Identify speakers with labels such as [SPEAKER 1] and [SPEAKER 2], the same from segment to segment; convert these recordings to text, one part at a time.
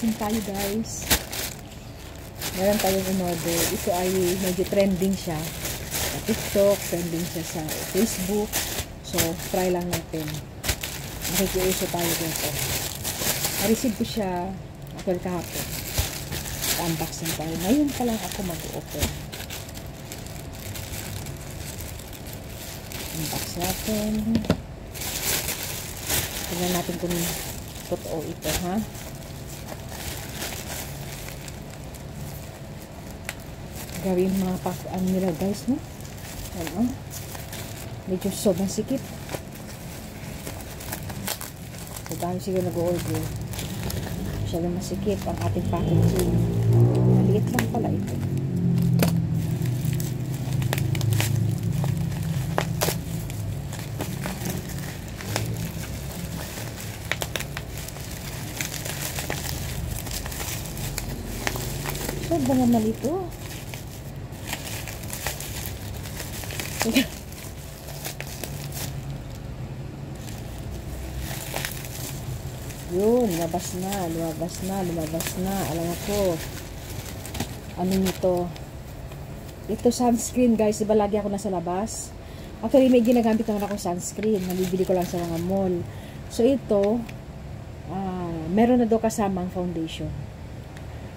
[SPEAKER 1] unboxing tayo guys. Meron tayong in-order. Ito ay medyo trending siya sa TikTok, trending siya sa Facebook. So, try lang natin. Nakikiuso tayo dito. Na-receive ko siya after kahapon. Unboxing tayo. Ngayon pa lang ako mag-open. Unbox natin. Tignan natin kung totoo ito, ha? Gawin mga ano nila guys, no? Ano? Medyo sobrang sikip. So, dahil siguro nag-order. Masyadong masikip ang ating packaging. Maliit lang pala ito. Sobrang naman ito. Yun, lumabas na. Alam ko. Ano nito? Ito sunscreen guys. Diba lagi ako nasa labas? Actually, may ginagamit naman ako sunscreen. Nabibili ko lang sa mga mall. So, ito, meron na daw kasamang foundation.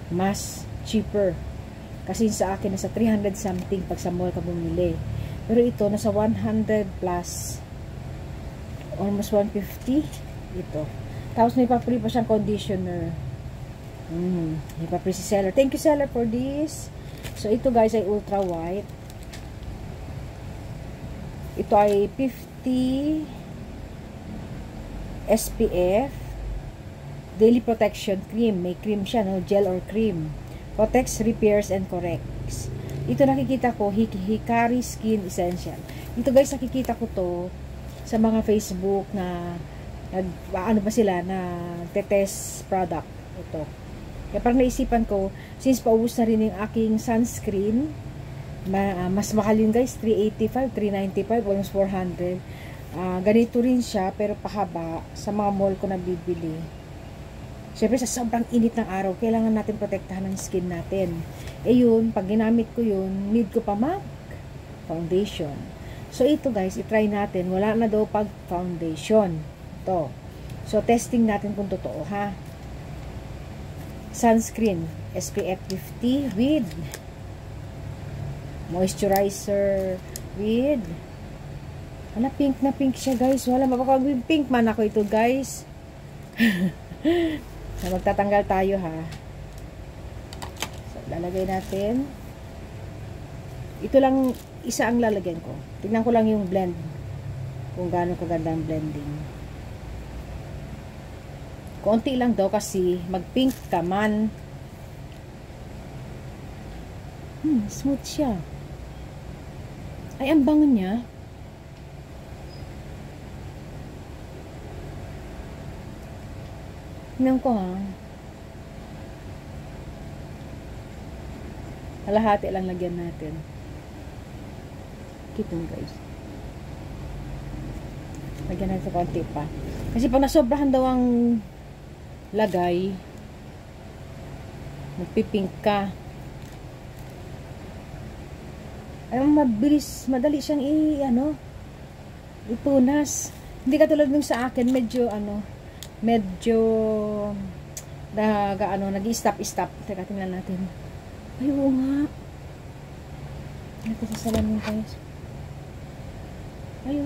[SPEAKER 1] Mas cheaper. Kasi sa akin, nasa 300 something pag sa mall ka bumili. Pero ito, nasa 100 plus. Almost 150. Ito. Tapos may pa-free pa siyang conditioner. May pa-free si seller. Thank you seller for this. So ito guys ay ultra white. Ito ay 50 SPF daily protection cream. May cream siya, no? Gel or cream. Protects, repairs, and corrects. Ito nakikita ko, Hikari Skin Essential. Ito guys, nakikita ko to sa mga Facebook na ano ba sila na test product ito. Kaya parang naisipan ko, since paubos na rin yung aking sunscreen, mas mahal yun guys, 385, 395, almost 400. Ganito rin siya, pero pahaba sa mga mall ko na bibili. Siyempre sa sobrang init ng araw, kailangan natin protektahan ang skin natin. Eh yun, pag ginamit ko yun, need ko pa foundation. So ito guys, itry natin. Wala na daw pag foundation. Ito. So testing natin kung totoo, ha. Sunscreen SPF 50 with moisturizer with pink na pink siya guys. Wala mapakagawin pink man ako ito guys. So magtatanggal tayo, ha. So lalagay natin. Ito lang isa ang lalagyan ko. Tingnan ko lang yung blend. Kung gaano kaganda ang blending. Konti lang daw kasi mag-pink ka man. Smooth siya. Ay, ang bango niya. Tingnan ko, ha. Kalahati lang lagyan natin. Kita mo guys. Lagyan natin sa konti pa. Kasi pag nasobrahan daw ang lagay, magpipink ka. Ay, madali siyang ipunas. Hindi katulad nung sa akin, medyo nag-stop. Teka, tingnan natin. Ay, oo nga. Ito sa salamin guys. Ay,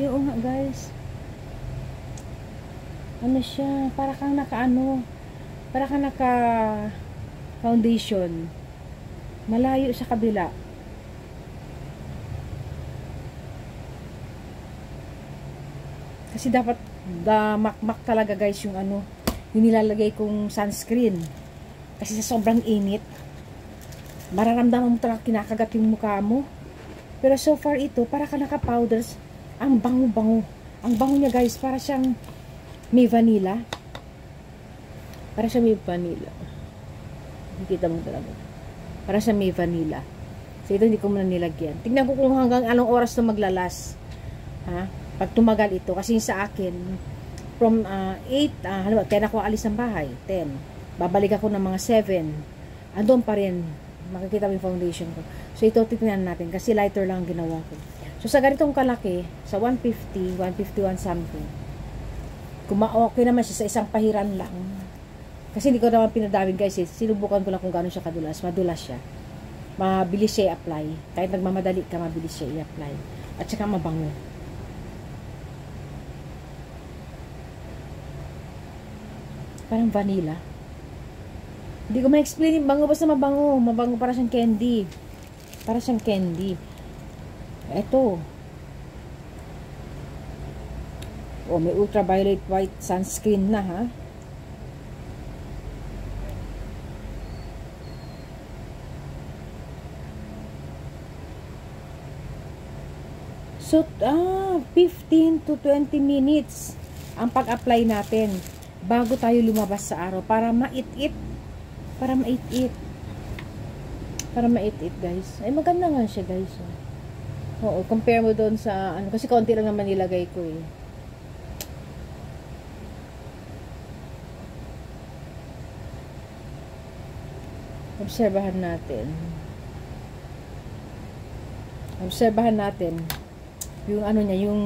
[SPEAKER 1] oo nga guys. Ano siya, para kang naka foundation. Malayo sa kabila. Kasi dapat makmak talaga guys yung yung nilalagay kong sunscreen. Kasi sa sobrang init, mararamdaman mo talaga kinakagat yung mukha mo. Pero so far ito, para ka naka-powders, ang bango-bango. Ang bango niya guys, para siyang may vanilla. Para sa may vanilla. Nakikita mo talaga. Para sa may vanilla. So, ito hindi ko muna nilagyan. Tignan ko kung hanggang anong oras na maglalas. Ha? Pag tumagal ito. Kasi sa akin, from 8, halimbawa 10 ako alis ng bahay, 10. Babalik ako ng mga 7. Andun pa rin, makikita mo yung foundation ko. So, ito tignan natin kasi lighter lang ang ginawa ko. So, sa ganitong kalaki, sa 150, 151 something, okay naman siya sa isang pahiran lang. Kasi hindi ko naman pinadawin guys, sinubukan ko lang kung gano'n siya kadulas. Madulas siya. Mabilis siya i-apply. Kahit nagmamadali ka, mabilis siya i-apply. At saka mabango. Parang vanilla. Hindi ko ma-explain yung bango, basta mabango. Mabango para siyang candy. Para siyang candy. Eto. Oh, may ultraviolet white sunscreen na ha. So, 15 to 20 minutes ang pag-apply natin bago tayo lumabas sa araw para mait-it. Para mait-it. Para mait-it, guys. Ay, maganda nga siya, guys. Oo, compare mo doon sa, ano, kasi konti lang naman nilagay ko eh. Obserbahan natin. Obserbahan natin yung ano niya, yung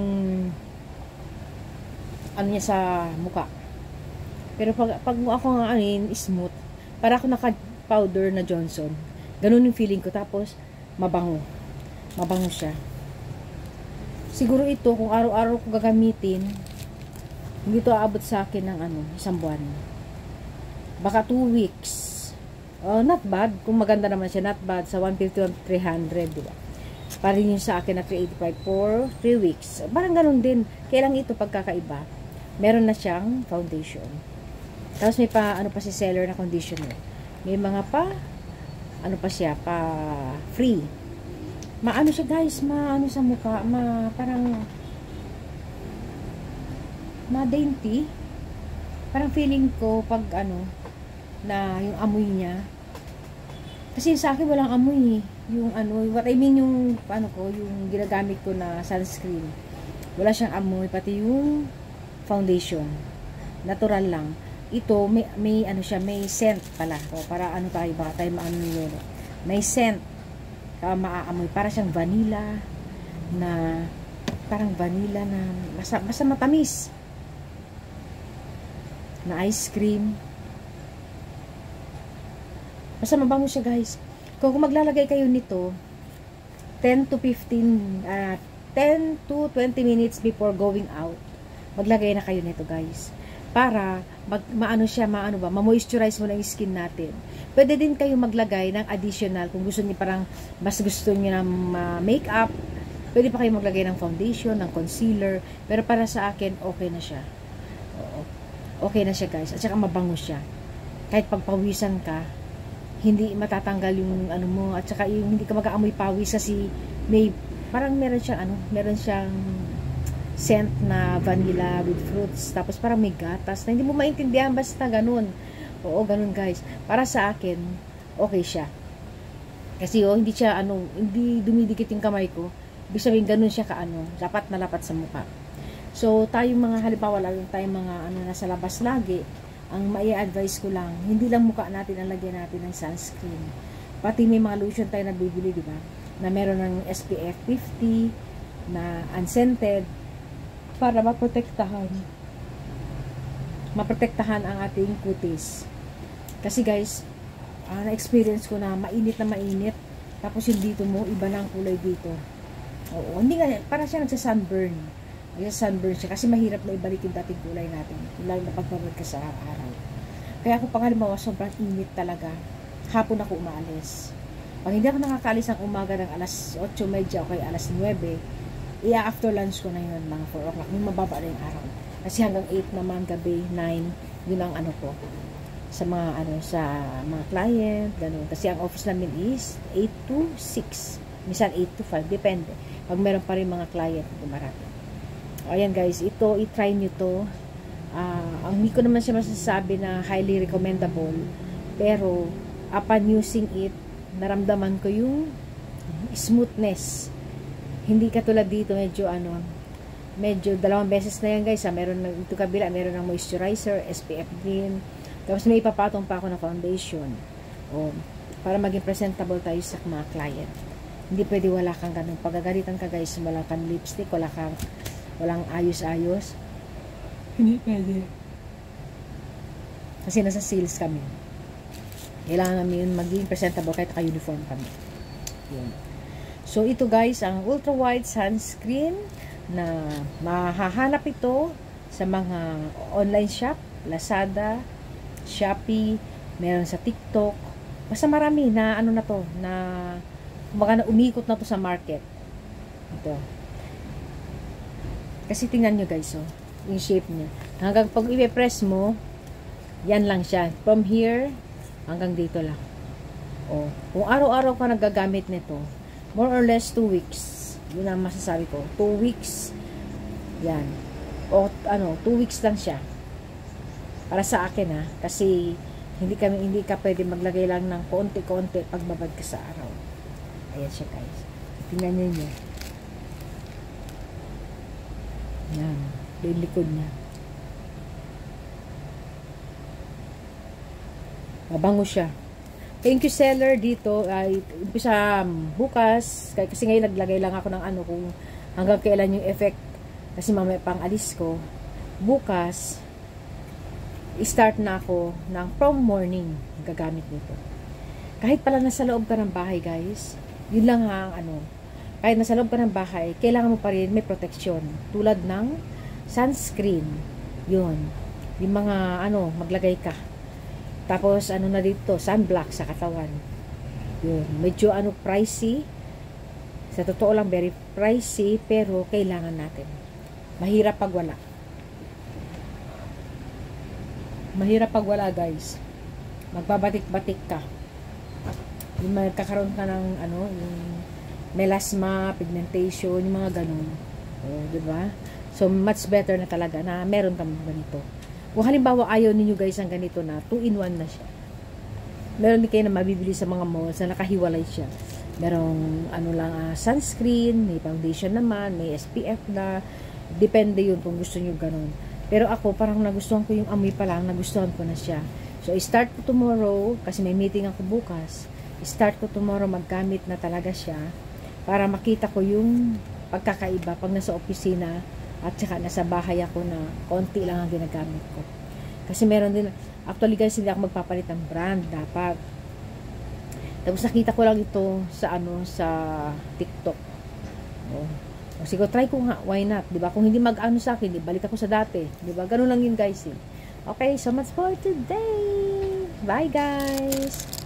[SPEAKER 1] ano niya sa mukha. Pero pag ako nga smooth, para ako naka-powder na Johnson. Ganun yung feeling ko. Tapos, mabango. Mabango siya. Siguro ito, kung araw-araw ko gagamitin, hindi ito aabot sa akin ng isang buwan. Baka 2 weeks. Not bad. Kung maganda naman siya, not bad. Sa 150, 300, diba? Parang yun sa akin na 385 for 3 weeks. Parang ganun din. Kaya lang ito pagkakaiba. Meron na siyang foundation. Tapos may pa, pa si seller na conditioner. May mga pa, pa siya, pa free. Maano siya guys, maano sa mukha, parang, dainty. Parang feeling ko pag na yung amoy niya. Kasi sa akin walang amoy. Yung what I mean yung yung ginagamit ko na sunscreen. Wala siyang amoy, pati yung foundation. Natural lang. Ito may siya, may scent pala. O para tayo, baka tayo yun. May scent. Maaamoy. Para siyang vanilla na parang vanilla na basta matamis. Na ice cream. Basta mabango siya guys. Kung maglalagay kayo nito 10 to 20 minutes before going out, maglagay na kayo nito guys. Para ma-moisturize mo na yung skin natin. Pwede din kayo maglagay ng additional kung gusto niyo, parang mas gusto niyo ng makeup. Pwede pa kayo maglagay ng foundation, ng concealer. Pero para sa akin, okay na siya. Oo. Okay na siya guys. At saka mabango siya. Kahit pagpawisan ka, hindi matatanggal yung mo, at saka yung hindi ka mag-aamoy pawis kasi parang meron siyang scent na vanilla with fruits, tapos parang may gatas na hindi mo maintindihan, basta ganun. Oo, ganun guys. Para sa akin, okay siya. Kasi hindi siya hindi dumidikit yung kamay ko. Ibig sabihin ganun siya lapat na lapat sa mukha. So, tayong mga halimbawa lang tayong mga nasa labas lagi, ang mai-advise ko lang, hindi lang mukha natin ang lagyan natin ng sunscreen. Pati may mga lotion tayo na bibili, di ba? Na meron ng SPF 50, na unscented, para maprotektahan ang ating kutis. Kasi guys, na-experience ko na mainit, tapos yung dito mo, iba na ang kulay dito. Oo, hindi nga, para siya nagsa-sunburn. Sunburn siya kasi mahirap na ibalik yung dating kulay natin, lalo na pagpapagod ka sa araw. Kaya ako pangalawa, sobrang init talaga, hapon ako umaalis. Pag hindi ako nakakaalis ng umaga ng alas 8:30 o kaya alas 9, after lunch ko na yun, mga 4 o'clock, yung mababa na yung araw. Kasi hanggang 8 naman, gabi 9, yun ang ko sa mga sa mga client, ganun. Kasi ang office namin is 8 to 6, minsan 8 to 5, depende pag meron pa rin mga client dumarating. Ayan guys, ito, i-try nyo to. Hindi ko naman siya masasabi na highly recommendable, pero upon using it, naramdaman ko yung smoothness. Hindi katulad dito, medyo medyo 2 beses na yan guys, meron ng ito kabila, meron ng moisturizer, SPF din, tapos may ipapatong pa ako na foundation, para maging presentable tayo sa mga client. Hindi pwede wala kang ganun, pagagalitan ka guys, wala kang lipstick, walang ayos-ayos, hindi pwede, kasi nasa sales kami, kailangan namin maging presentable kahit naka-uniform kami. Yun. So ito guys, ang ultra wide sunscreen na mahahanap ito sa mga online shop, Lazada, Shopee, meron sa TikTok. Basta marami na ano na to, na kumbaga umikot na to sa market. Ito. Kasi tingnan nyo guys, yung shape niya. Hanggang pag i-press mo, yan lang siya. From here, hanggang dito lang. Kung araw-araw ka nagagamit nito, more or less 2 weeks. Yun ang masasabi ko. 2 weeks. Yan. 2 weeks lang siya. Para sa akin kasi hindi ka pwede maglagay lang ng konti-konti pag babad ka sa araw. Ayan siya guys. Tingnan niyo. Yan. Yung likod niya. Mabango siya. Thank you seller dito ay umpisa bukas kasi ngayon naglagay lang ako ng kung hanggang kailan yung effect kasi mamaya pang alis ko. Bukas i-start na ako ng from morning gagamit nito. Kahit pala nasa loob ka ng bahay guys, yun lang kahit nasa loob ka ng bahay, kailangan mo pa rin may protection tulad ng sunscreen. Yun. Yung mga maglagay ka. Tapos, na dito, sunblock sa katawan. Yun. Medyo, pricey. Sa totoo lang, very pricey, pero kailangan natin. Mahirap pag wala. Mahirap pag wala, guys. Magbabatik-batik ka. Yung magkakaroon ka ng, yung melasma, pigmentation, yung mga ganun. Diba? So, much better na talaga na meron kang ganito. Kung halimbawa ayaw ninyo guys ang ganito na 2-in-1 na siya. Meron din kayo na mabibili sa mga malls na nakahiwalay siya. Merong sunscreen, may foundation naman, may SPF na. Depende yun kung gusto nyo ganun. Pero ako parang nagustuhan ko yung amoy pa lang, nagustuhan ko na siya. So start ko tomorrow, kasi may meeting ako bukas. Start ko tomorrow maggamit na talaga siya para makita ko yung pagkakaiba pag nasa opisina. At saka nasa bahay ako na konti lang ang ginagamit ko. Kasi meron din, actually guys, hindi ako magpapalit ng brand, dapat. Tapos nakita ko lang ito sa sa TikTok. Sige, try ko nga, why not? Diba? Kung hindi mag-ano sa akin, balik ako sa dati. Diba? Ganun lang yun guys. Okay, so much for today. Bye guys!